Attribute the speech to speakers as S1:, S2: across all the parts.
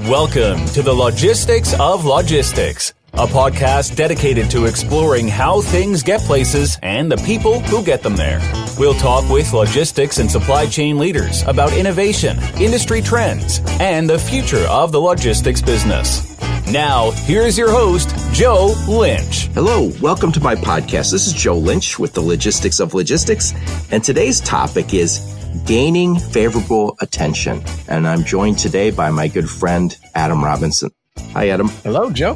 S1: Welcome to the Logistics of Logistics, a podcast dedicated to exploring how things get places and the people who get them there. We'll talk with logistics and supply chain leaders about innovation, industry trends, and the future of the logistics business. Now, here's your host, Joe Lynch.
S2: Hello, welcome to my podcast. This is Joe Lynch with the Logistics of Logistics, and today's topic is gaining favorable attention. And I'm joined today by my good friend, Adam Robinson. Hi, Adam.
S3: Hello, Joe.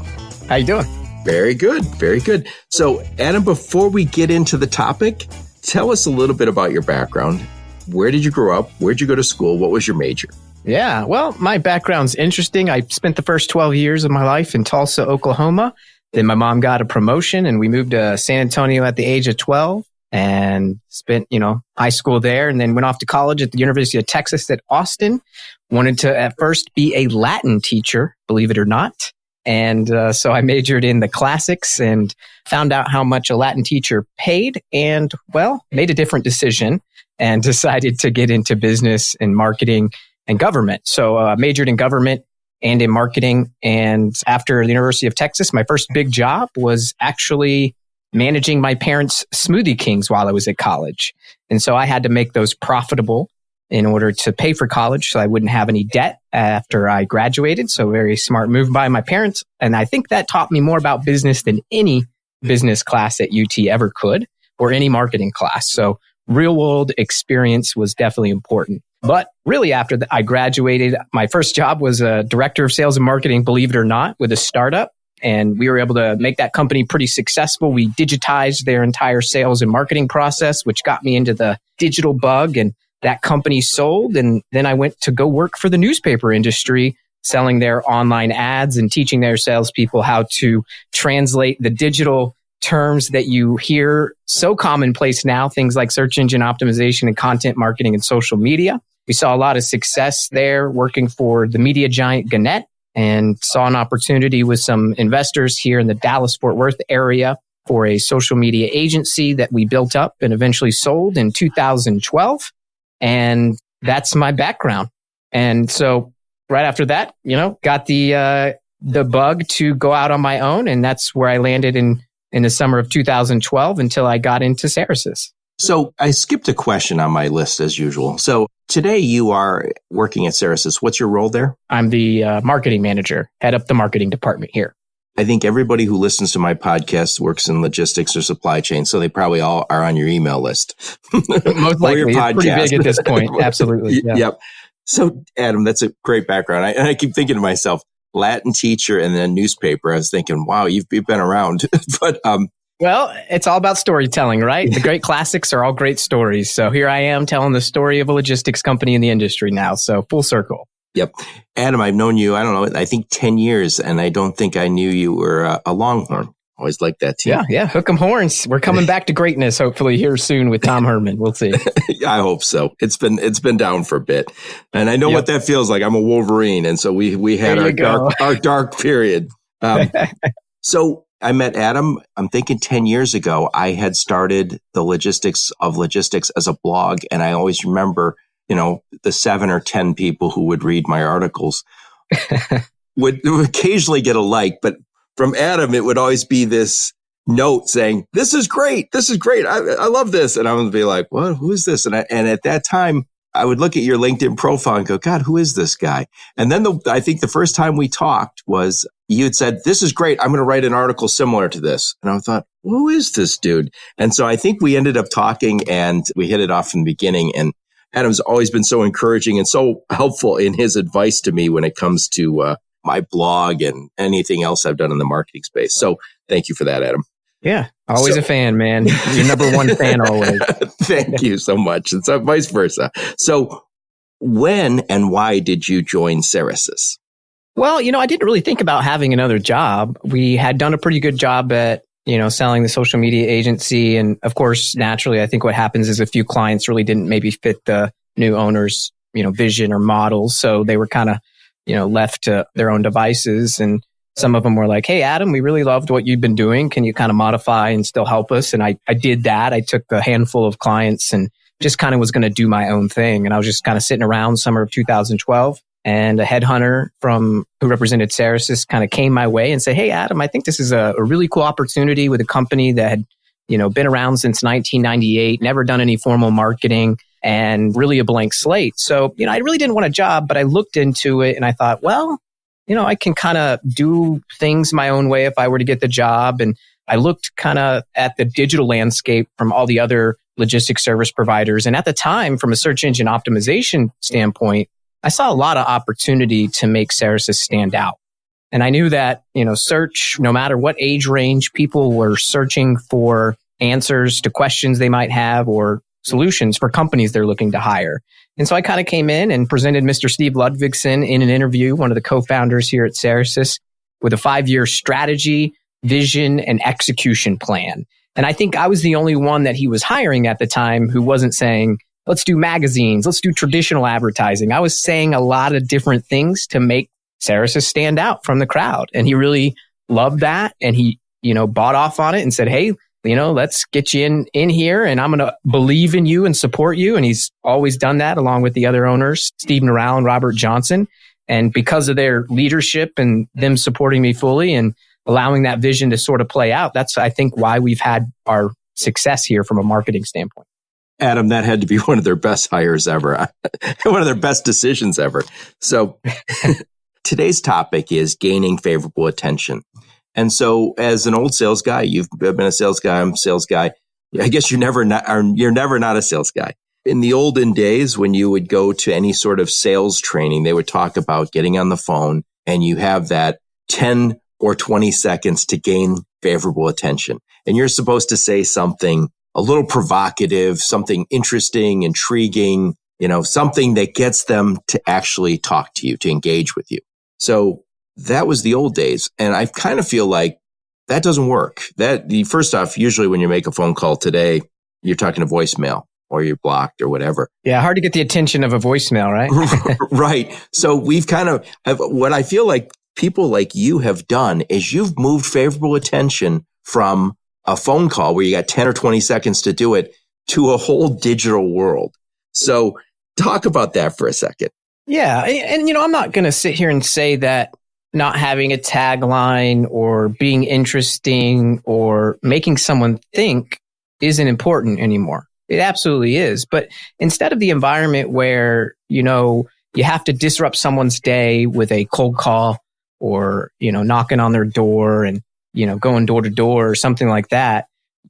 S3: How you doing?
S2: Very good, very good. So, Adam, before we get into the topic, tell us a little bit about your background. Where did you grow up? Where'd you go to school? What was your major?
S3: Yeah, well, my background's interesting. I spent the first 12 years of my life in Tulsa, Oklahoma. Then my mom got a promotion and we moved to San Antonio at the age of 12 and spent, high school there, and then went off to college at the University of Texas at Austin. Wanted to at first be a Latin teacher, believe it or not. And so I majored in the classics and found out how much a Latin teacher paid and, made a different decision and decided to get into business and marketing and government. So I majored in government and in marketing. And after the University of Texas, my first big job was actually managing my parents' Smoothie Kings while I was at college. And so I had to make those profitable in order to pay for college so I wouldn't have any debt after I graduated. So very smart move by my parents. And I think that taught me more about business than any business class at UT ever could, or any marketing class. So real world experience was definitely important. But really after I graduated, my first job was a director of sales and marketing, believe it or not, with a startup. And we were able to make that company pretty successful. We digitized their entire sales and marketing process, which got me into the digital bug, and that company sold. And then I went to go work for the newspaper industry, selling their online ads and teaching their salespeople how to translate the digital terms that you hear so commonplace now, things like search engine optimization and content marketing and social media. We saw a lot of success there working for the media giant Gannett, and saw an opportunity with some investors here in the Dallas-Fort Worth area for a social media agency that we built up and eventually sold in 2012. And that's my background. And so right after that, got the bug to go out on my own. And that's where I landed in the summer of 2012 until I got into Cerasis.
S2: So I skipped a question on my list as usual. So today you are working at Ceressus. What's your role there?
S3: I'm the marketing manager, head up the marketing department here.
S2: I think everybody who listens to my podcast works in logistics or supply chain, so they probably all are on your email list.
S3: Most likely, it's pretty big at this point. Absolutely. Yeah.
S2: Yep. So Adam, that's a great background. I keep thinking to myself, Latin teacher and then newspaper. I was thinking, wow, you've been around. But
S3: well, it's all about storytelling, right? The great classics are all great stories. So here I am telling the story of a logistics company in the industry now. So full circle.
S2: Yep. Adam, I've known you, I think 10 years, and I don't think I knew you were a Longhorn. Always like that too.
S3: Yeah. Hook 'em horns. We're coming back to greatness, hopefully here soon with Tom Herman. We'll see.
S2: I hope so. It's been down for a bit. And I know what that feels like. I'm a Wolverine. And so we had our dark period. So I met Adam, I'm thinking 10 years ago. I had started the Logistics of Logistics as a blog. And I always remember, the 7 or 10 people who would read my articles would occasionally get a like. But from Adam, it would always be this note saying, this is great. This is great. I love this. And I would be like, what? Who is this? And at that time, I would look at your LinkedIn profile and go, God, who is this guy? And then I think the first time we talked was you had said, this is great. I'm going to write an article similar to this. And I thought, who is this dude? And so I think we ended up talking and we hit it off in the beginning. And Adam's always been so encouraging and so helpful in his advice to me when it comes to my blog and anything else I've done in the marketing space. So thank you for that, Adam.
S3: Yeah. Always a fan, man. You're number one fan always.
S2: Thank you so much. It's vice versa. So when and why did you join Ceressus?
S3: Well, I didn't really think about having another job. We had done a pretty good job at, selling the social media agency. And of course, naturally, I think what happens is a few clients really didn't maybe fit the new owner's, vision or model. So they were kind of, left to their own devices. And some of them were like, hey, Adam, we really loved what you've been doing. Can you kind of modify and still help us? And I did that. I took a handful of clients and just kind of was going to do my own thing. And I was just kind of sitting around summer of 2012. And a headhunter who represented Cerasis kind of came my way and said, "Hey, Adam, I think this is a really cool opportunity with a company that had, been around since 1998, never done any formal marketing, and really a blank slate." So, I really didn't want a job, but I looked into it and I thought, well, I can kind of do things my own way if I were to get the job. And I looked kind of at the digital landscape from all the other logistics service providers. And at the time, from a search engine optimization standpoint, I saw a lot of opportunity to make Ceressus stand out. And I knew that, search, no matter what age range, people were searching for answers to questions they might have or solutions for companies they're looking to hire. And so I kind of came in and presented Mr. Steve Ludvigsen in an interview, one of the co-founders here at Ceressus, with a 5-year strategy, vision, and execution plan. And I think I was the only one that he was hiring at the time who wasn't saying, let's do magazines, let's do traditional advertising. I was saying a lot of different things to make Ceressus stand out from the crowd. And he really loved that. And he, bought off on it and said, "Hey, let's get you in here and I'm going to believe in you and support you." And he's always done that along with the other owners, Steve Norrell and Robert Johnson. And because of their leadership and them supporting me fully and allowing that vision to sort of play out, that's, I think, why we've had our success here from a marketing standpoint.
S2: Adam, that had to be one of their best hires ever, one of their best decisions ever. So today's topic is gaining favorable attention. And so as an old sales guy, you've been a sales guy, I'm a sales guy. I guess you're never not a sales guy. In the olden days, when you would go to any sort of sales training, they would talk about getting on the phone and you have that 10 or 20 seconds to gain favorable attention. And you're supposed to say something a little provocative, something interesting, intriguing, something that gets them to actually talk to you, to engage with you. So that was the old days. And I kind of feel like that doesn't work. First off, usually when you make a phone call today, you're talking to voicemail or you're blocked or whatever.
S3: Yeah, hard to get the attention of a voicemail, right?
S2: Right. So we've kind of what I feel like people like you have done is you've moved favorable attention from a phone call where you got 10 or 20 seconds to do it to a whole digital world. So talk about that for a second.
S3: Yeah. And I'm not going to sit here and say that not having a tagline or being interesting or making someone think isn't important anymore. It absolutely is. But instead of the environment where, you have to disrupt someone's day with a cold call or, knocking on their door and, going door to door or something like that,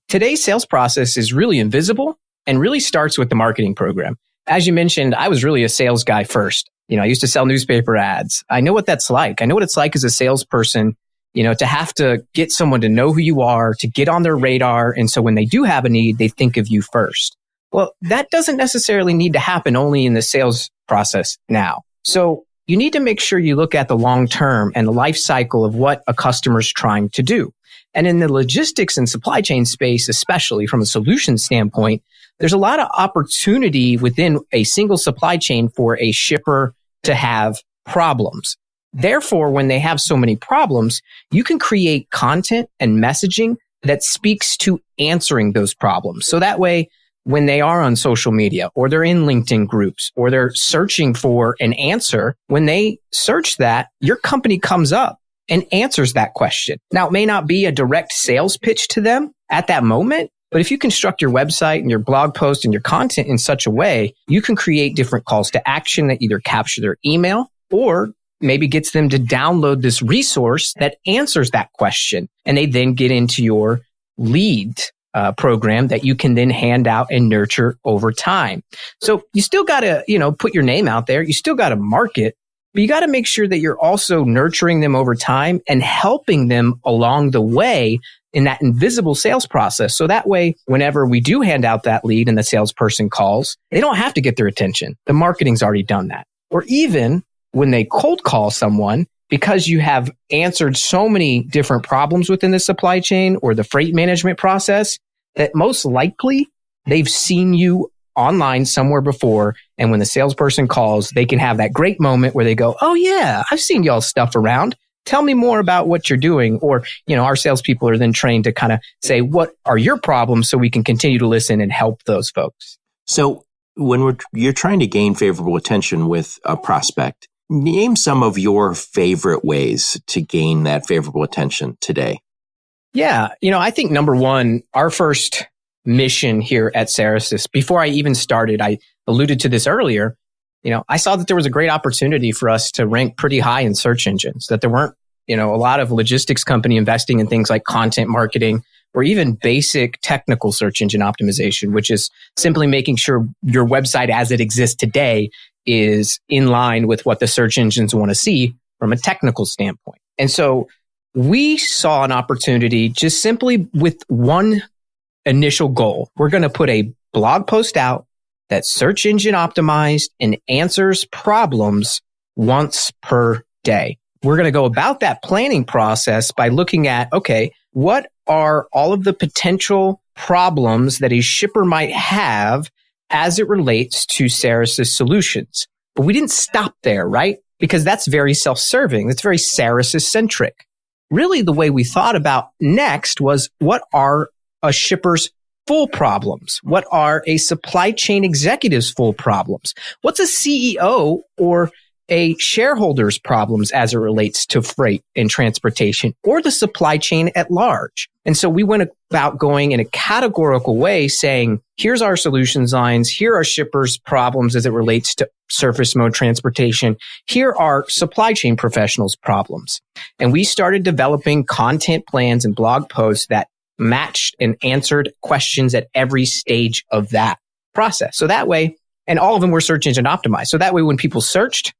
S3: today's sales process is really invisible and really starts with the marketing program. As you mentioned, I was really a sales guy first. I used to sell newspaper ads. I know what that's like. I know what it's like as a salesperson, to have to get someone to know who you are, to get on their radar. And so when they do have a need, they think of you first. Well, that doesn't necessarily need to happen only in the sales process now. So you need to make sure you look at the long term and the life cycle of what a customer's trying to do. And in the logistics and supply chain space, especially from a solution standpoint, there's a lot of opportunity within a single supply chain for a shipper to have problems. Therefore, when they have so many problems, you can create content and messaging that speaks to answering those problems. So that way, when they are on social media or they're in LinkedIn groups or they're searching for an answer, when they search that, your company comes up and answers that question. Now, it may not be a direct sales pitch to them at that moment, but if you construct your website and your blog post and your content in such a way, you can create different calls to action that either capture their email or maybe gets them to download this resource that answers that question. And they then get into your lead program that you can then hand out and nurture over time. So you still got to, put your name out there. You still got to market, but you got to make sure that you're also nurturing them over time and helping them along the way in that invisible sales process. So that way, whenever we do hand out that lead and the salesperson calls, they don't have to get their attention. The marketing's already done that. Or even when they cold call someone, because you have answered so many different problems within the supply chain or the freight management process, that most likely they've seen you online somewhere before. And when the salesperson calls, they can have that great moment where they go, "Oh yeah, I've seen y'all's stuff around. Tell me more about what you're doing." Or, our salespeople are then trained to kind of say, "What are your problems?" so we can continue to listen and help those folks.
S2: So when you're trying to gain favorable attention with a prospect, Name some of your favorite ways to gain that favorable attention today.
S3: Yeah. I think number one, our first mission here at Ceressus, before I even started, I alluded to this earlier, I saw that there was a great opportunity for us to rank pretty high in search engines, that there weren't, a lot of logistics company investing in things like content marketing or even basic technical search engine optimization, which is simply making sure your website as it exists today is in line with what the search engines want to see from a technical standpoint. And so we saw an opportunity just simply with one initial goal. We're going to put a blog post out that's search engine optimized and answers problems once per day. We're going to go about that planning process by looking at, okay, what are all of the potential problems that a shipper might have as it relates to Ceressus solutions? But we didn't stop there, right? Because that's very self-serving. That's very Ceressus-centric. Really, the way we thought about next was, what are a shipper's full problems? What are a supply chain executive's full problems? What's a CEO or a shareholder's problems as it relates to freight and transportation or the supply chain at large? And so we went about going in a categorical way saying, here's our solutions lines. Here are shippers' problems as it relates to surface mode transportation. Here are supply chain professionals' problems. And we started developing content plans and blog posts that matched and answered questions at every stage of that process. So that way, and all of them were search engine optimized. So that way, when people searched,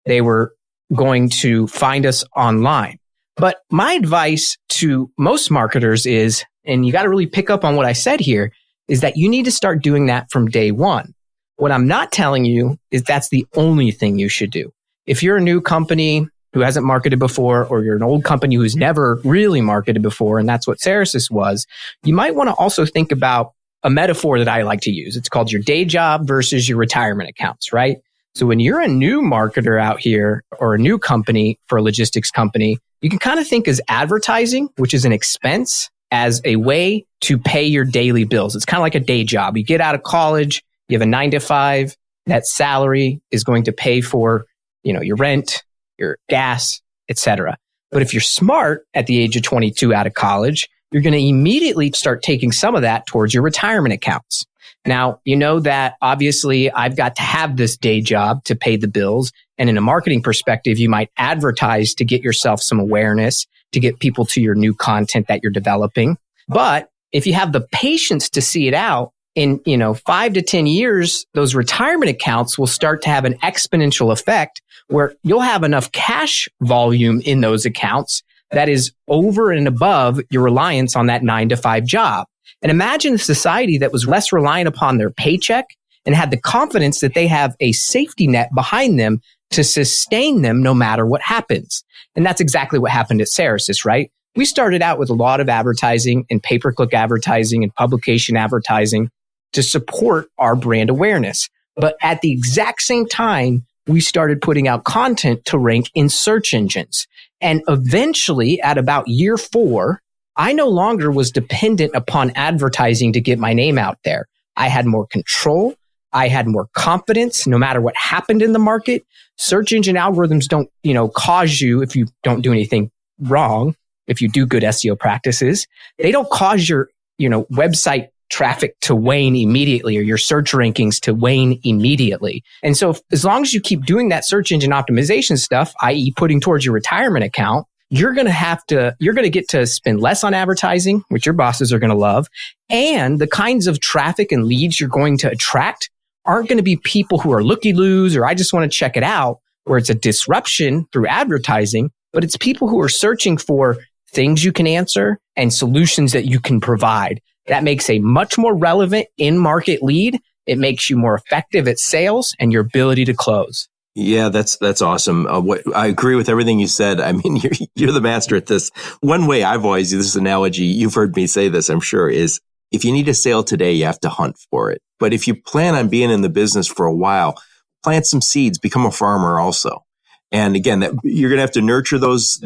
S3: they were going to find us online. But my advice to most marketers is, and you got to really pick up on what I said here, is that you need to start doing that from day one. What I'm not telling you is that's the only thing you should do. If you're a new company who hasn't marketed before, or you're an old company who's never really marketed before, and that's what Cerasis was, you might want to also think about a metaphor that I like to use. It's called your day job versus your retirement accounts, right? So when you're a new marketer out here or a new company for a logistics company, you can kind of think as advertising, which is an expense, as a way to pay your daily bills. It's kind of like a day job. You get out of college, you have a 9-to-5, that salary is going to pay for, your rent, your gas, etc. But if you're smart at the age of 22 out of college, you're going to immediately start taking some of that towards your retirement accounts. Now, you know that obviously I've got to have this day job to pay the bills. And in a marketing perspective, you might advertise to get yourself some awareness, to get people to your new content that you're developing. But if you have the patience to see it out, in 5 to 10 years, those retirement accounts will start to have an exponential effect where you'll have enough cash volume in those accounts that is over and above your reliance on that 9-to-5 job. And imagine a society that was less reliant upon their paycheck and had the confidence that they have a safety net behind them to sustain them no matter what happens. And that's exactly what happened at Cerasis, right? We started out with a lot of advertising and pay-per-click advertising and publication advertising to support our brand awareness. But at the exact same time, we started putting out content to rank in search engines. And eventually, at about year 4, I no longer was dependent upon advertising to get my name out there. I had more control. I had more confidence no matter what happened in the market. Search engine algorithms don't, cause you, if you don't do anything wrong, if you do good SEO practices, they don't cause your, website traffic to wane immediately or your search rankings to wane immediately. And so as long as you keep doing that search engine optimization stuff, i.e. putting towards your retirement account, you're going to get to spend less on advertising, which your bosses are going to love. And the kinds of traffic and leads you're going to attract aren't going to be people who are looky-loos or I just want to check it out, where it's a disruption through advertising, but it's people who are searching for things you can answer and solutions that you can provide. That makes a much more relevant in-market lead. It makes you more effective at sales and your ability to close.
S2: Yeah, that's awesome. I agree with everything you said. I mean, you're the master at this. One way I've always used this analogy, you've heard me say this, I'm sure, is if you need a sale today, you have to hunt for it. But if you plan on being in the business for a while, plant some seeds, become a farmer also. And again, you're going to have to nurture those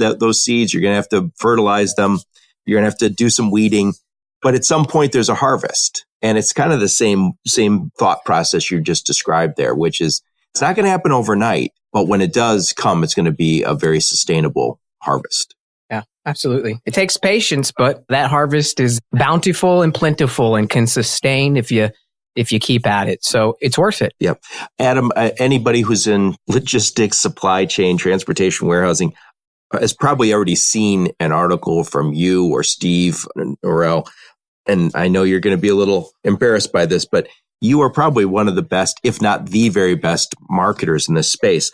S2: seeds. You're going to have to fertilize them. You're going to have to do some weeding. But at some point, there's a harvest. And it's kind of the same thought process you just described there, which is it's not going to happen overnight. But when it does come, it's going to be a very sustainable harvest.
S3: Yeah, absolutely. It takes patience, but that harvest is bountiful and plentiful and can sustain if you keep at it. So it's worth it.
S2: Yep. Adam, anybody who's in logistics, supply chain, transportation, warehousing has probably already seen an article from you or Steve or Norel. And I know you're going to be a little embarrassed by this, but you are probably one of the best, if not the very best marketers in this space.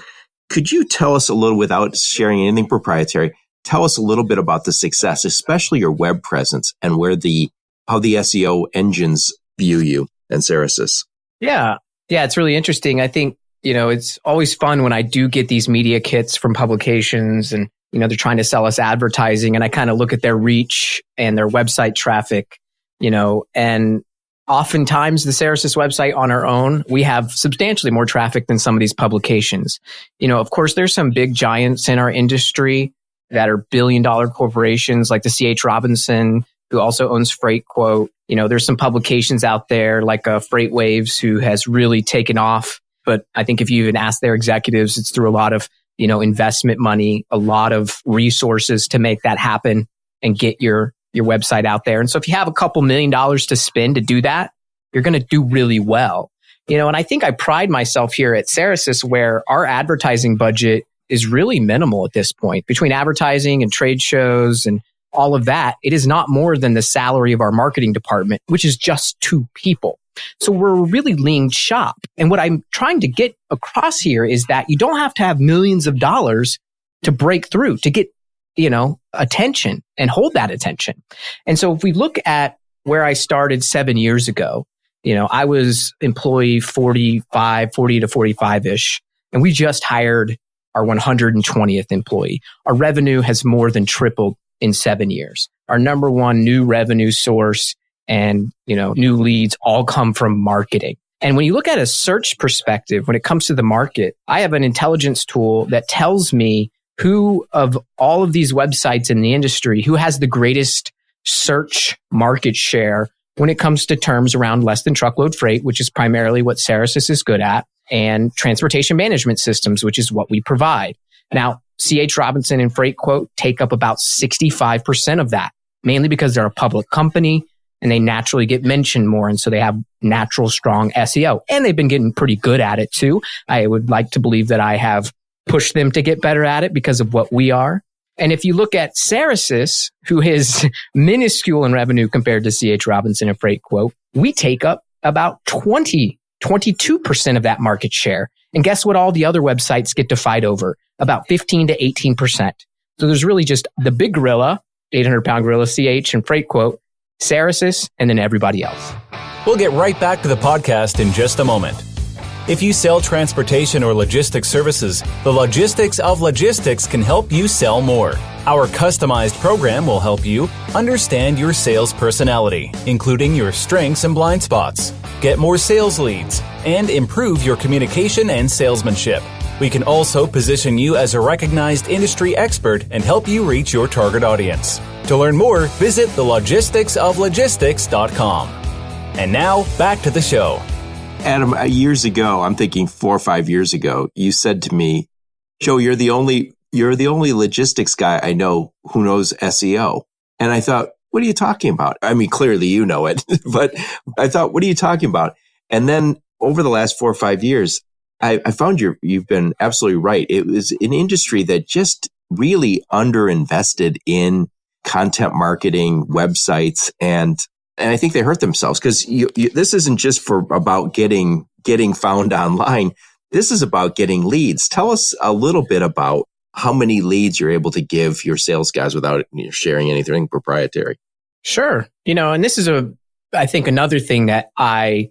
S2: Could you tell us a little, without sharing anything proprietary, tell us a little bit about the success, especially your web presence and how the SEO engines view you and Cerasis?
S3: Yeah, it's really interesting. I think, it's always fun when I do get these media kits from publications and, they're trying to sell us advertising, and I kind of look at their reach and their website traffic, and oftentimes the Ceressus website on our own, we have substantially more traffic than some of these publications. Of course, there's some big giants in our industry that are billion-dollar corporations like the C.H. Robinson, who also owns FreightQuote. There's some publications out there like Freight Waves, who has really taken off. But I think if you even ask their executives, it's through a lot of, investment money, a lot of resources to make that happen and get your website out there. And so if you have a couple $1 million to spend to do that, you're going to do really well. And I think I pride myself here at Cerasis, where our advertising budget is really minimal at this point. Between advertising and trade shows and all of that, it is not more than the salary of our marketing department, which is just 2 people. So we're a really lean shop. And what I'm trying to get across here is that you don't have to have millions of dollars to break through, to get, attention and hold that attention. And so if we look at where I started 7 years ago, I was employee 40 to 45-ish, and we just hired our 120th employee. Our revenue has more than tripled in 7 years. Our number one new revenue source and, new leads all come from marketing. And when you look at a search perspective, when it comes to the market, I have an intelligence tool that tells me who of all of these websites in the industry, who has the greatest search market share when it comes to terms around less than truckload freight, which is primarily what Cerasis is good at, and transportation management systems, which is what we provide. Now, C.H. Robinson and FreightQuote take up about 65% of that, mainly because they're a public company and they naturally get mentioned more. And so they have natural, strong SEO. And they've been getting pretty good at it too. I would like to believe that I have pushed them to get better at it because of what we are. And if you look at Cerasis, who is minuscule in revenue compared to C.H. Robinson and FreightQuote, we take up about 22% of that market share. And guess what all the other websites get to fight over? About 15 to 18%. So there's really just the big gorilla, 800-pound gorilla, CH and FreightQuote, Cerasis, and then everybody else.
S1: We'll get right back to the podcast in just a moment. If you sell transportation or logistics services, the Logistics of Logistics can help you sell more. Our customized program will help you understand your sales personality, including your strengths and blind spots, get more sales leads, and improve your communication and salesmanship. We can also position you as a recognized industry expert and help you reach your target audience. To learn more, visit thelogisticsoflogistics.com. And now, back to the show.
S2: Adam, years ago, I'm thinking 4 or 5 years ago, you said to me, Joe, you're the only logistics guy I know who knows SEO. And I thought, what are you talking about? I mean, clearly you know it, but I thought, what are you talking about? And then over the last 4 or 5 years, I found you've been absolutely right. It was an industry that just really underinvested in content marketing, websites, and I think they hurt themselves because this isn't just about getting found online. This is about getting leads. Tell us a little bit about how many leads you're able to give your sales guys without sharing anything proprietary.
S3: Sure. And this is I think another thing that I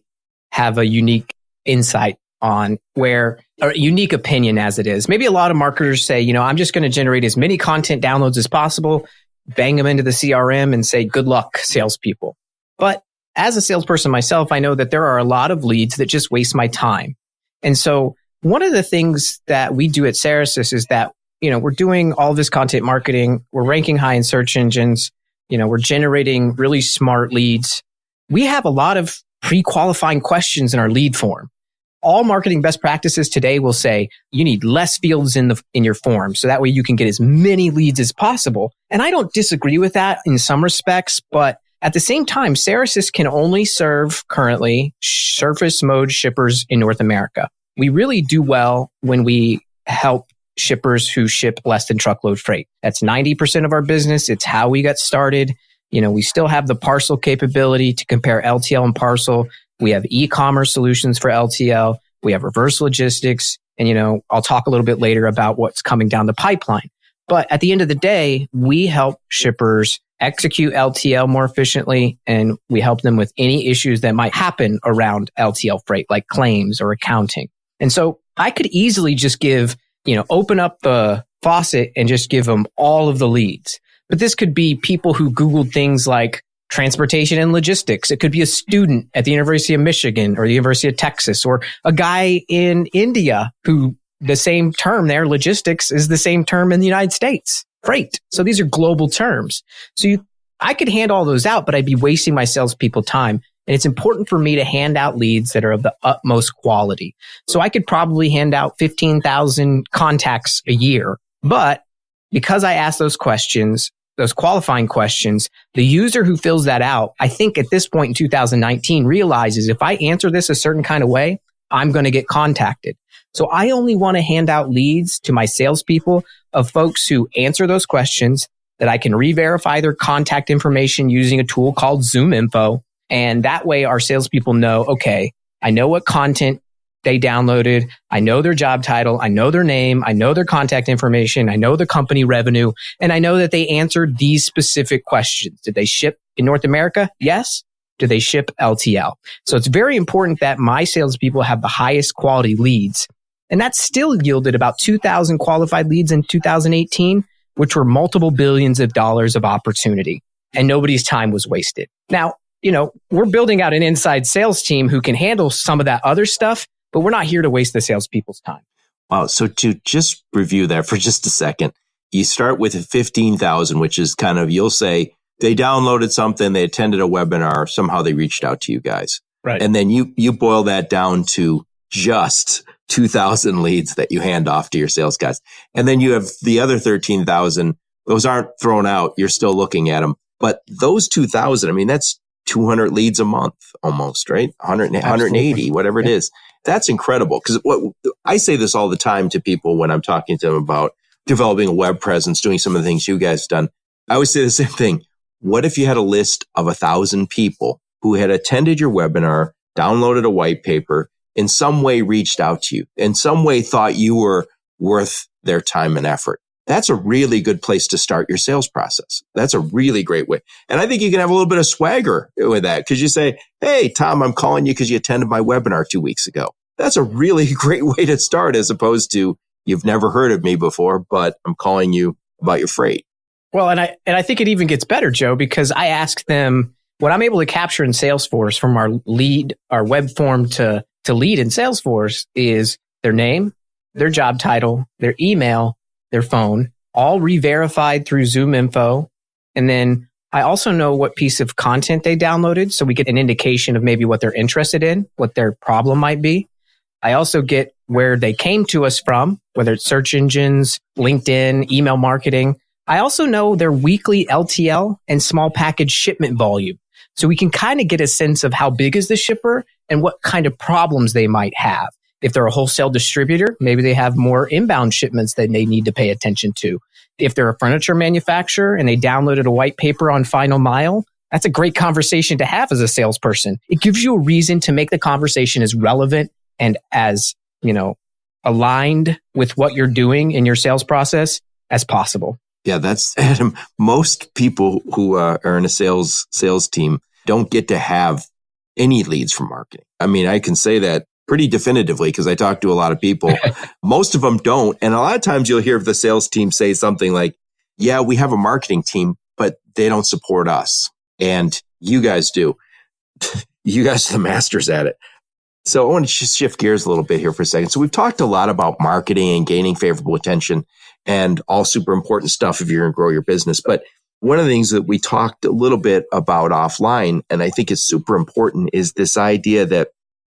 S3: have a unique insight on, or a unique opinion as it is. Maybe a lot of marketers say, I'm just going to generate as many content downloads as possible, bang them into the CRM and say, good luck, salespeople. But as a salesperson myself, I know that there are a lot of leads that just waste my time. And so one of the things that we do at Cerasis is that, we're doing all this content marketing. We're ranking high in search engines. We're generating really smart leads. We have a lot of pre-qualifying questions in our lead form. all marketing best practices today will say you need less fields in your form. So that way you can get as many leads as possible. And I don't disagree with that in some respects, but at the same time, Cerasis can only serve currently surface mode shippers in North America. We really do well when we help shippers who ship less than truckload freight. That's 90% of our business. It's how we got started. We still have the parcel capability to compare LTL and parcel. We have e-commerce solutions for LTL. We have reverse logistics. And, I'll talk a little bit later about what's coming down the pipeline. But at the end of the day, we help shippers execute LTL more efficiently, and we help them with any issues that might happen around LTL freight, like claims or accounting. And so I could easily just open up the faucet and just give them all of the leads. But this could be people who Googled things like transportation and logistics. It could be a student at the University of Michigan or the University of Texas, or a guy in India who the same term there, logistics, is the same term in the United States, freight. So these are global terms. So I could hand all those out, but I'd be wasting my salespeople time. And it's important for me to hand out leads that are of the utmost quality. So I could probably hand out 15,000 contacts a year. But because I ask those questions, those qualifying questions, the user who fills that out, I think at this point in 2019 realizes if I answer this a certain kind of way, I'm going to get contacted. So I only want to hand out leads to my salespeople of folks who answer those questions, that I can re-verify their contact information using a tool called Zoom Info. And that way our salespeople know, okay, I know what content they downloaded. I know their job title. I know their name. I know their contact information. I know the company revenue. And I know that they answered these specific questions. Did they ship in North America? Yes. Do they ship LTL? So it's very important that my salespeople have the highest quality leads. And that still yielded about 2,000 qualified leads in 2018, which were multiple billions of dollars of opportunity. And nobody's time was wasted. Now, we're building out an inside sales team who can handle some of that other stuff, but we're not here to waste the salespeople's time.
S2: Wow. So to just review that for just a second, you start with 15,000, which is kind of, you'll say they downloaded something, they attended a webinar, somehow they reached out to you guys.
S3: Right.
S2: And then you boil that down to just 2,000 leads that you hand off to your sales guys. And then you have the other 13,000. Those aren't thrown out. You're still looking at them. But those 2,000, that's 200 leads a month almost, right? 180, whatever it is. That's incredible. Because I say this all the time to people when I'm talking to them about developing a web presence, doing some of the things you guys have done. I always say the same thing. What if you had a list of 1,000 people who had attended your webinar, downloaded a white paper, in some way reached out to you, in some way thought you were worth their time and effort? That's a really good place to start your sales process. That's a really great way. And I think you can have a little bit of swagger with that because you say, hey, Tom, I'm calling you because you attended my webinar 2 weeks ago. That's a really great way to start as opposed to you've never heard of me before, but I'm calling you about your freight.
S3: Well, and I think it even gets better, Joe, because I ask them what I'm able to capture in Salesforce from our web form to lead in Salesforce is their name, their job title, their email, their phone, all re-verified through Zoom Info. And then I also know what piece of content they downloaded. So we get an indication of maybe what they're interested in, what their problem might be. I also get where they came to us from, whether it's search engines, LinkedIn, email marketing. I also know their weekly LTL and small package shipment volume. So we can kind of get a sense of how big is the shipper and what kind of problems they might have. If they're a wholesale distributor, maybe they have more inbound shipments that they need to pay attention to. If they're a furniture manufacturer and they downloaded a white paper on final mile, that's a great conversation to have as a salesperson. It gives you a reason to make the conversation as relevant and as, aligned with what you're doing in your sales process as possible.
S2: Yeah, that's Adam. Most people who are in a sales team don't get to have any leads from marketing. I can say that pretty definitively because I talk to a lot of people. Most of them don't. And a lot of times you'll hear the sales team say something like, yeah, we have a marketing team, but they don't support us. And you guys do. You guys are the masters at it. So I want to just shift gears a little bit here for a second. So we've talked a lot about marketing and gaining favorable attention and all super important stuff if you're going to grow your business. But one of the things that we talked a little bit about offline, and I think is super important, is this idea that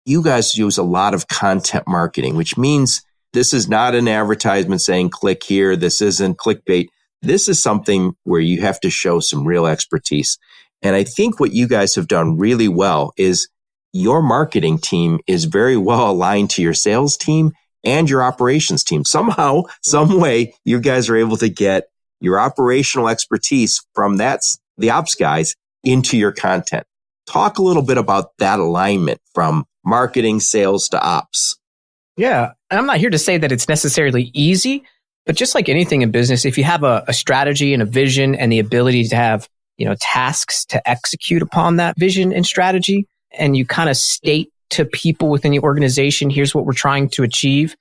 S2: you guys use a lot of content marketing, which means this is not an advertisement saying click here. This isn't clickbait. This is something where you have to show some real expertise. And I think what you guys have done really well is your marketing team is very well aligned to your sales team and your operations team. Somehow, some way, you guys are able to get your operational expertise from the ops guys into your content. Talk a little bit about that alignment from marketing, sales to ops.
S3: Yeah. And I'm not here to say that it's necessarily easy, but just like anything in business, if you have a strategy and a vision and the ability to have, tasks to execute upon that vision and strategy, and you kind of state to people within the organization, here's what we're trying to achieve,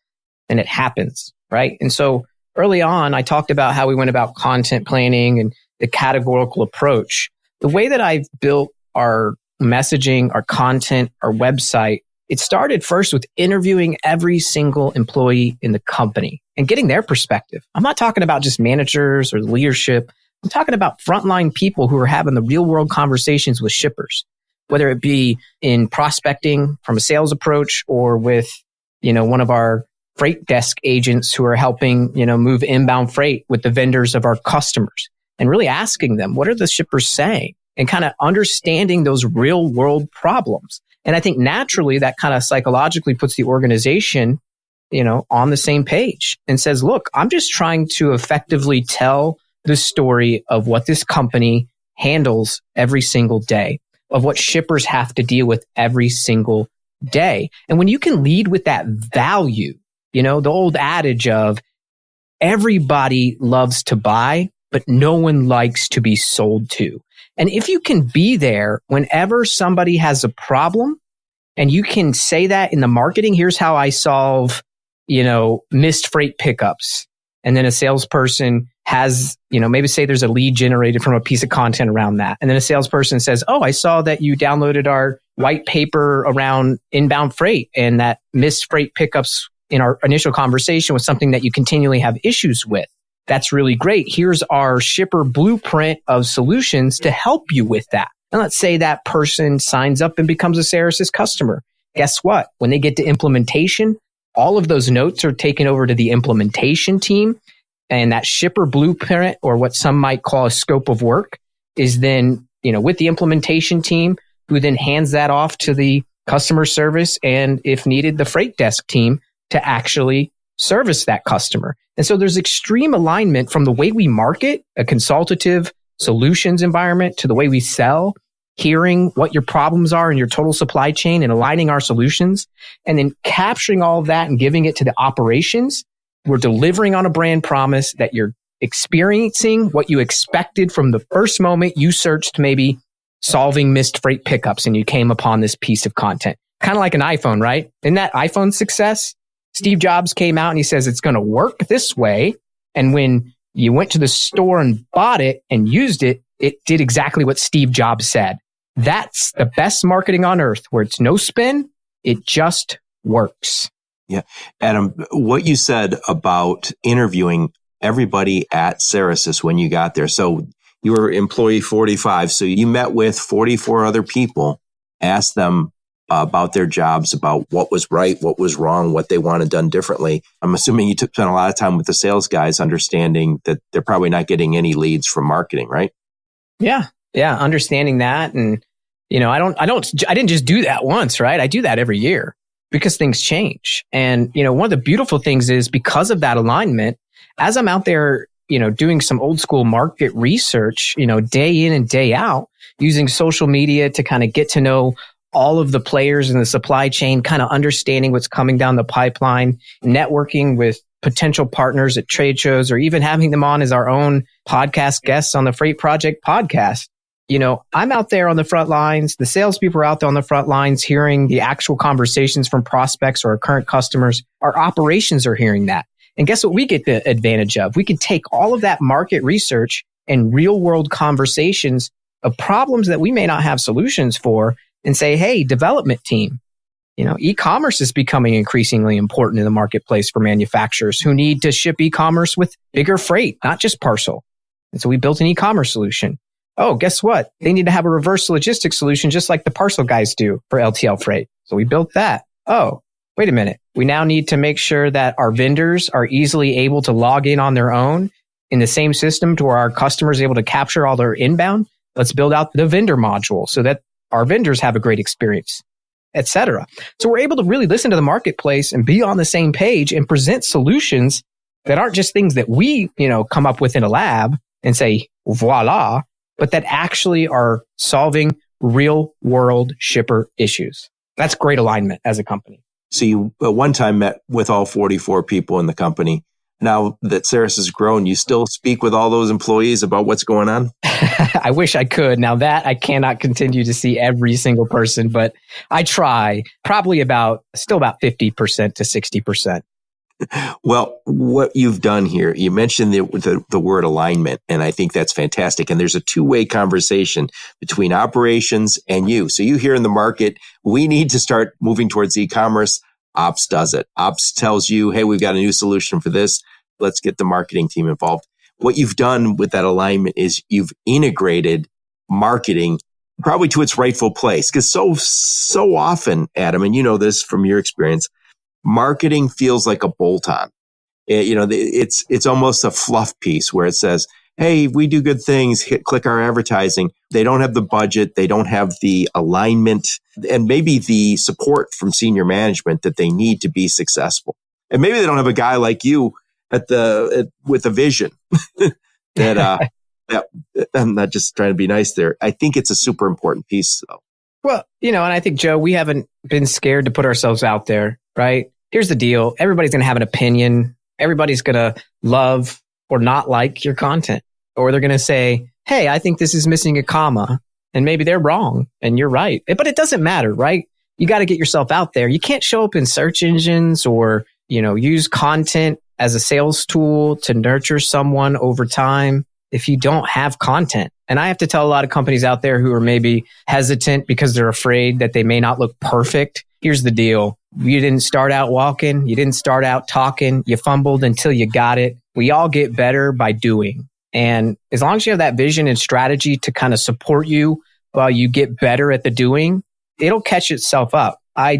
S3: then it happens, right? And so early on, I talked about how we went about content planning and the categorical approach. The way that I've built our messaging, our content, our website, it started first with interviewing every single employee in the company and getting their perspective. I'm not talking about just managers or leadership. I'm talking about frontline people who are having the real world conversations with shippers, whether it be in prospecting from a sales approach or with, one of our freight desk agents who are helping, move inbound freight with the vendors of our customers and really asking them, what are the shippers saying? And kind of understanding those real world problems. And I think naturally that kind of psychologically puts the organization, on the same page and says, look, I'm just trying to effectively tell the story of what this company handles every single day, of what shippers have to deal with every single day. And when you can lead with that value, the old adage of everybody loves to buy, but no one likes to be sold to. And if you can be there whenever somebody has a problem and you can say that in the marketing, here's how I solve, missed freight pickups. And then a salesperson has, maybe say there's a lead generated from a piece of content around that. And then a salesperson says, oh, I saw that you downloaded our white paper around inbound freight and that missed freight pickups in our initial conversation was something that you continually have issues with. That's really great. Here's our shipper blueprint of solutions to help you with that. And let's say that person signs up and becomes a Cerasis customer. Guess what? When they get to implementation, all of those notes are taken over to the implementation team. And that shipper blueprint, or what some might call a scope of work, is then, with the implementation team, who then hands that off to the customer service and, if needed, the freight desk team to actually service that customer. And so there's extreme alignment from the way we market a consultative solutions environment to the way we sell, hearing what your problems are in your total supply chain and aligning our solutions, and then capturing all of that and giving it to the operations. We're delivering on a brand promise that you're experiencing what you expected from the first moment you searched maybe solving missed freight pickups and you came upon this piece of content. Kind of like an iPhone, right? In that iPhone success, Steve Jobs came out and he says it's going to work this way. And when you went to the store and bought it and used it, it did exactly what Steve Jobs said. That's the best marketing on earth, where it's no spin. It just works.
S2: Yeah. Adam, what you said about interviewing everybody at Cerasis when you got there. So you were employee 45. So you met with 44 other people, asked them about their jobs, about what was right, what was wrong, what they wanted done differently. I'm assuming you spent a lot of time with the sales guys, understanding that they're probably not getting any leads from marketing, right?
S3: Yeah. Understanding that. And, I didn't just do that once, right? I do that every year because things change. And, one of the beautiful things is because of that alignment, as I'm out there, doing some old school market research, day in and day out, using social media to kind of get to know all of the players in the supply chain, kind of understanding what's coming down the pipeline, networking with potential partners at trade shows, or even having them on as our own podcast guests on the Freight Project podcast. I'm out there on the front lines. The salespeople are out there on the front lines, hearing the actual conversations from prospects or our current customers. Our operations are hearing that. And guess what we get the advantage of? We can take all of that market research and real world conversations of problems that we may not have solutions for and say, hey, development team, e-commerce is becoming increasingly important in the marketplace for manufacturers who need to ship e-commerce with bigger freight, not just parcel. And so we built an e-commerce solution. Oh, guess what? They need to have a reverse logistics solution just like the parcel guys do for LTL freight. So we built that. Oh, wait a minute. We now need to make sure that our vendors are easily able to log in on their own in the same system to where our customers are able to capture all their inbound. Let's build out the vendor module so that our vendors have a great experience, etc. So we're able to really listen to the marketplace and be on the same page and present solutions that aren't just things that we, come up with in a lab and say, voila, but that actually are solving real world shipper issues. That's great alignment as a company.
S2: So you at one time met with all 44 people in the company. Now that Ceressus has grown, you still speak with all those employees about what's going on?
S3: I wish I could. Now that I cannot continue to see every single person, but I try. Probably still about 50% to 60%.
S2: Well, what you've done here, you mentioned the word alignment, and I think that's fantastic. And there's a two-way conversation between operations and you. So you hear in the market, we need to start moving towards e-commerce. Ops does it. Ops tells you, hey, we've got a new solution for this. Let's get the marketing team involved. What you've done with that alignment is you've integrated marketing probably to its rightful place. Because so often, Adam, and you know this from your experience, marketing feels like a bolt-on. It's almost a fluff piece where it says, hey, we do good things, click our advertising. They don't have the budget. They don't have the alignment and maybe the support from senior management that they need to be successful. And maybe they don't have a guy like you with a vision that I'm not just trying to be nice there. I think it's a super important piece though.
S3: Well, and I think, Joe, we haven't been scared to put ourselves out there, right? Here's the deal. Everybody's going to have an opinion. Everybody's going to love or not like your content. Or they're going to say, hey, I think this is missing a comma. And maybe they're wrong and you're right. But it doesn't matter, right? You got to get yourself out there. You can't show up in search engines or, use content as a sales tool to nurture someone over time if you don't have content. And I have to tell a lot of companies out there who are maybe hesitant because they're afraid that they may not look perfect. Here's the deal. You didn't start out walking. You didn't start out talking. You fumbled until you got it. We all get better by doing. And as long as you have that vision and strategy to kind of support you while you get better at the doing, it'll catch itself up. I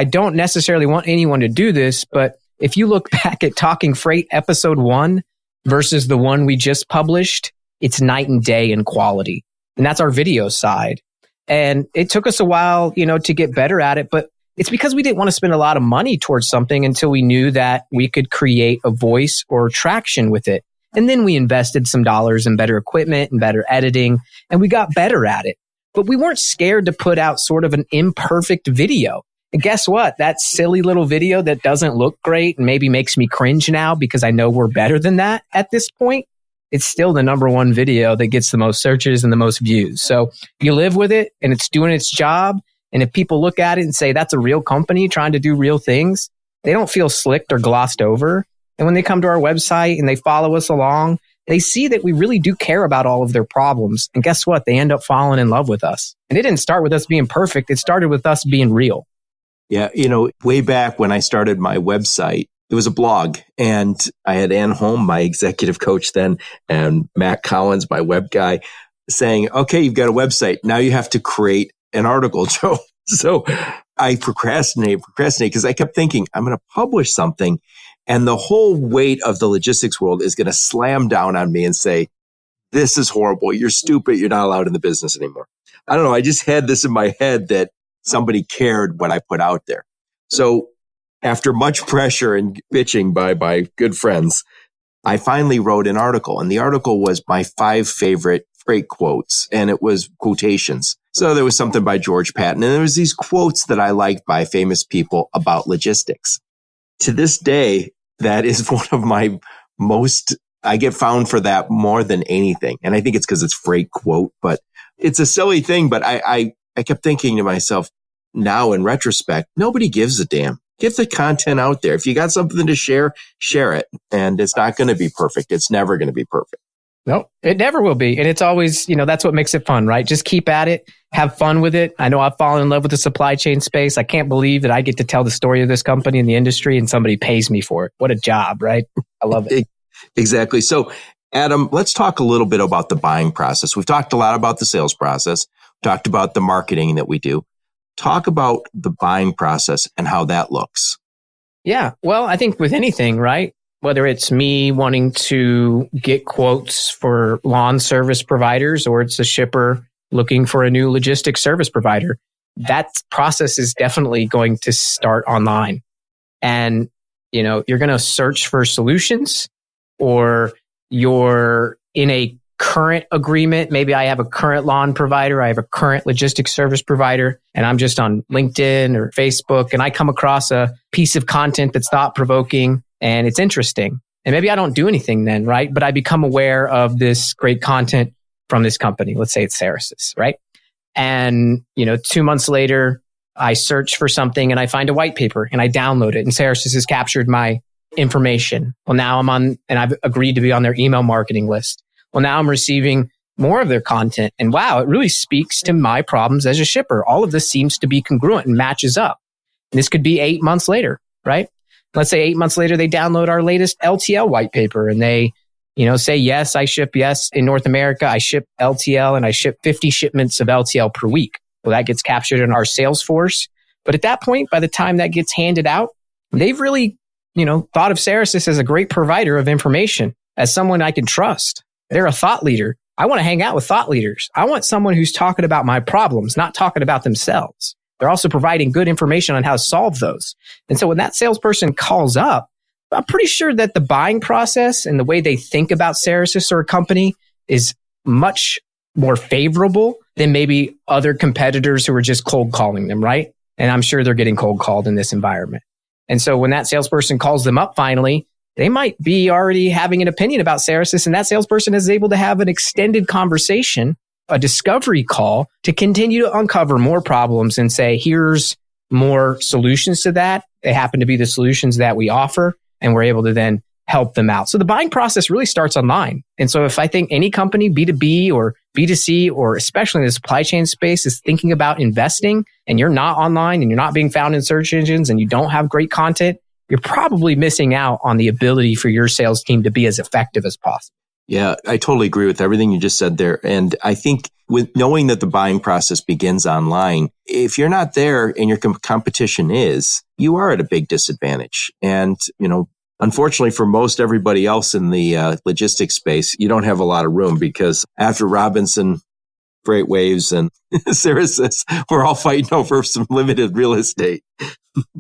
S3: don't necessarily want anyone to do this, but if you look back at Talking Freight episode 1 versus the one we just published, it's night and day in quality. And that's our video side. And it took us a while, to get better at it, but it's because we didn't want to spend a lot of money towards something until we knew that we could create a voice or traction with it. And then we invested some dollars in better equipment and better editing, and we got better at it. But we weren't scared to put out sort of an imperfect video. And guess what? That silly little video that doesn't look great and maybe makes me cringe now because I know we're better than that at this point, it's still the number one video that gets the most searches and the most views. So you live with it and it's doing its job. And if people look at it and say that's a real company trying to do real things, they don't feel slicked or glossed over. And when they come to our website and they follow us along, they see that we really do care about all of their problems. And guess what? They end up falling in love with us. And it didn't start with us being perfect. It started with us being real.
S2: Yeah. Way back when I started my website, it was a blog, and I had Ann Holm, my executive coach then, and Matt Collins, my web guy, saying, okay, you've got a website. Now you have to create an article, Joe. So I procrastinate because I kept thinking I'm going to publish something and the whole weight of the logistics world is going to slam down on me and say, this is horrible. You're stupid. You're not allowed in the business anymore. I don't know. I just had this in my head that somebody cared what I put out there. So after much pressure and bitching by good friends, I finally wrote an article, and the article was my 5 favorite freight quotes, and it was quotations. So there was something by George Patton, and there was these quotes that I liked by famous people about logistics. To this day, that is one of my I get found for that more than anything. And I think it's because it's freight quote, but it's a silly thing. But I kept thinking to myself, now in retrospect, nobody gives a damn. Get the content out there. If you got something to share it. And it's not going to be perfect. It's never going to be perfect.
S3: No, it never will be. And it's always, that's what makes it fun, right? Just keep at it. Have fun with it. I know I've fallen in love with the supply chain space. I can't believe that I get to tell the story of this company in the industry and somebody pays me for it. What a job, right? I love it.
S2: Exactly. So, Adam, let's talk a little bit about the buying process. We've talked a lot about the sales process. We talked about the marketing that we do. talk about the buying process and how that looks.
S3: Yeah. Well, I think with anything, right? Whether it's me wanting to get quotes for lawn service providers or it's a shipper looking for a new logistics service provider, that process is definitely going to start online. And, you're going to search for solutions, or you're in a current agreement. Maybe I have a current lawn provider. I have a current logistics service provider, and I'm just on LinkedIn or Facebook, and I come across a piece of content that's thought-provoking and it's interesting. And maybe I don't do anything then, right? But I become aware of this great content from this company. Let's say it's Cerasis, right? And, 2 months later, I search for something and I find a white paper and I download it, and Ceressus has captured my information. Well, now I'm on, and I've agreed to be on their email marketing list. Well, now I'm receiving more of their content, and wow, it really speaks to my problems as a shipper. All of this seems to be congruent and matches up. And this could be 8 months later, right? Let's say 8 months later, they download our latest LTL white paper and they, say, yes, I ship, yes, in North America, I ship LTL and I ship 50 shipments of LTL per week. Well, that gets captured in our sales force. But at that point, by the time that gets handed out, they've really, thought of Ceressus as a great provider of information, as someone I can trust. They're a thought leader. I want to hang out with thought leaders. I want someone who's talking about my problems, not talking about themselves. They're also providing good information on how to solve those. And so when that salesperson calls up, I'm pretty sure that the buying process and the way they think about Ceressus or a company is much more favorable than maybe other competitors who are just cold calling them, right? And I'm sure they're getting cold called in this environment. And so when that salesperson calls them up finally, they might be already having an opinion about Ceressus, and that salesperson is able to have an extended conversation, a discovery call, to continue to uncover more problems and say, here's more solutions to that. They happen to be the solutions that we offer, and we're able to then help them out. So the buying process really starts online. And so if I think any company, B2B or B2C, or especially in the supply chain space, is thinking about investing, and you're not online and you're not being found in search engines and you don't have great content, you're probably missing out on the ability for your sales team to be as effective as possible.
S2: Yeah, I totally agree with everything you just said there. And I think with knowing that the buying process begins online, if you're not there and your competition is, you are at a big disadvantage. And, unfortunately for most everybody else in the logistics space, you don't have a lot of room, because after Robinson, Freight Waves, and Cerasis, we're all fighting over some limited real estate.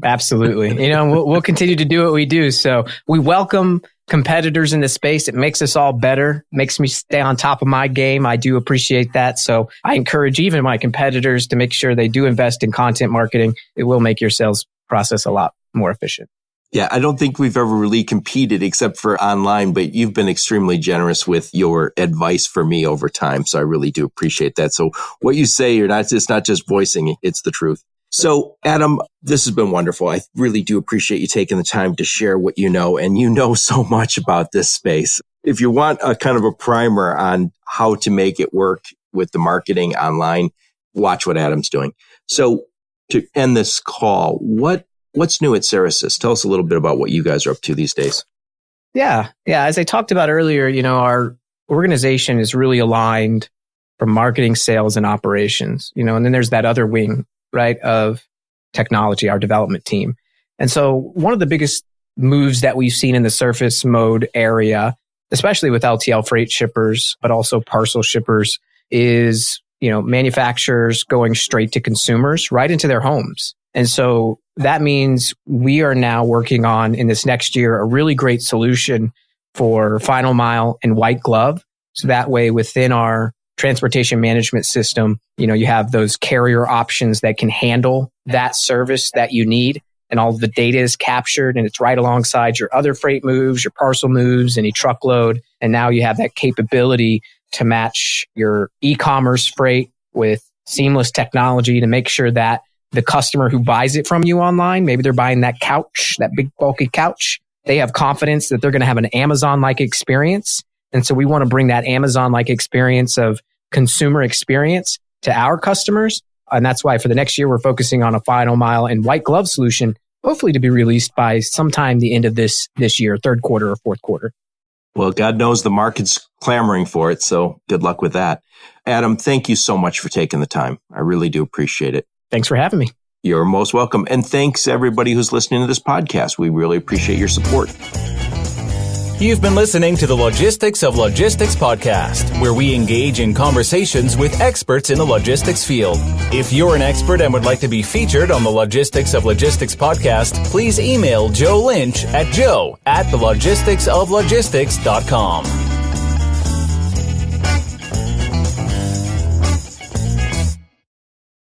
S3: Absolutely. We'll continue to do what we do. So we welcome competitors in the space. It makes us all better, makes me stay on top of my game. I do appreciate that. So I encourage even my competitors to make sure they do invest in content marketing. It will make your sales process a lot more efficient.
S2: Yeah, I don't think we've ever really competed except for online, but you've been extremely generous with your advice for me over time. So I really do appreciate that. So what you say, it's not just voicing it, it's the truth. So Adam, this has been wonderful. I really do appreciate you taking the time to share what you know, and you know so much about this space. If you want a kind of a primer on how to make it work with the marketing online, watch what Adam's doing. So to end this call, what's new at Ceressus? Tell us a little bit about what you guys are up to these days.
S3: Yeah. As I talked about earlier, our organization is really aligned from marketing, sales, and operations, and then there's that other wing, right, of technology, our development team. And so one of the biggest moves that we've seen in the surface mode area, especially with LTL freight shippers, but also parcel shippers, is, manufacturers going straight to consumers, right into their homes. And so that means we are now working on, in this next year, a really great solution for final mile and white glove. So that way, within our transportation management system, you have those carrier options that can handle that service that you need, and all of the data is captured and it's right alongside your other freight moves, your parcel moves, any truckload. And now you have that capability to match your e-commerce freight with seamless technology to make sure that the customer who buys it from you online, maybe they're buying that couch, that big bulky couch, they have confidence that they're going to have an Amazon-like experience. And so we want to bring that Amazon-like experience of consumer experience to our customers. And that's why for the next year, we're focusing on a final mile and white glove solution, hopefully to be released by sometime the end of this year, third quarter or fourth quarter.
S2: Well, God knows the market's clamoring for it. So good luck with that. Adam, thank you so much for taking the time. I really do appreciate it.
S3: Thanks for having me.
S2: You're most welcome. And thanks everybody who's listening to this podcast. We really appreciate your support.
S1: You've been listening to the Logistics of Logistics podcast, where we engage in conversations with experts in the logistics field. If you're an expert and would like to be featured on the Logistics of Logistics podcast, please email Joe Lynch at joe@thelogisticsoflogistics.com.